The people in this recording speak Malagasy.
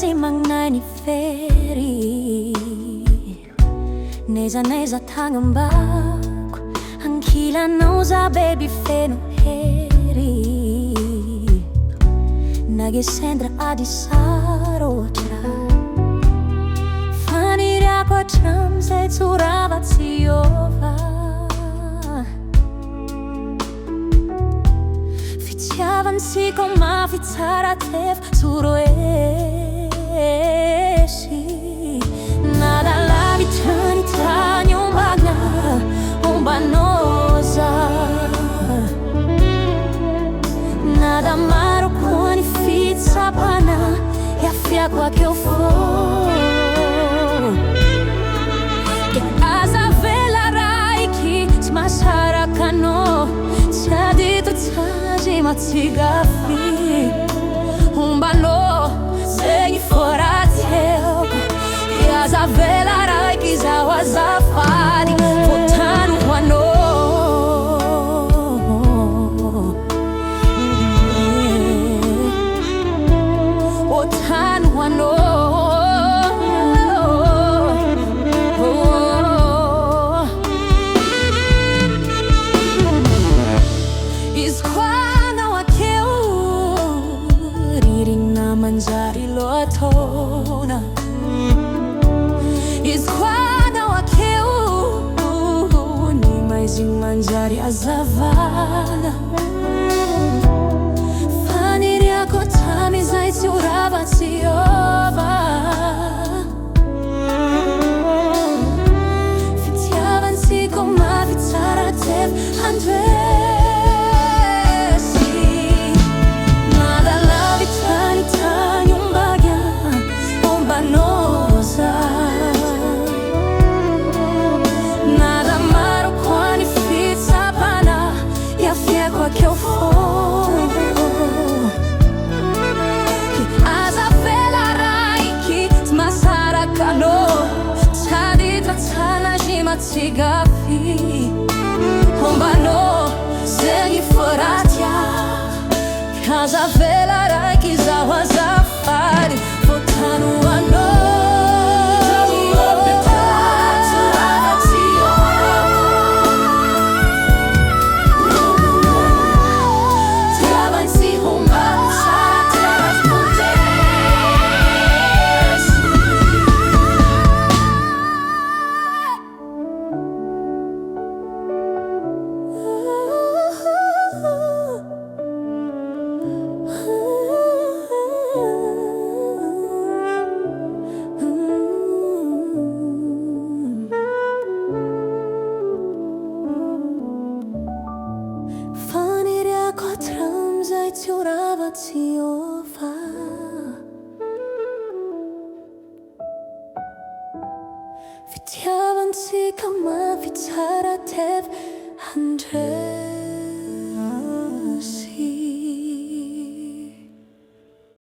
마지막 날 네 페리 Neza tangan bago ang kila nausa baby feno heri Nagisendra adisaro tra Fanirya ko tram se tsuravat siova Fitiavan si ko mafitsaratev suroesi Nada la vitani umbagna umbanosa Nada maro quando fizza pana e a fiagua che eu for Que asa vela raiki smasara cano C'ha dito tagi mazzigafi Umbano segui fora teu Asa vela raiki zawa zafari Potanu wano Potanu wano Iskwana wakeu Riring na manjari lotona Iskwana wakeu Ni mais manjari azavana Faniria kotami zai tsiurava tsiova Fitiavan si koma vitsara tev andresi Nada la vitani tani umbagya umbanosa Que eu for Que asa vela raiki smasara cano Tadi tratsana jima tsigafi Umbano segui foratia Que asa vela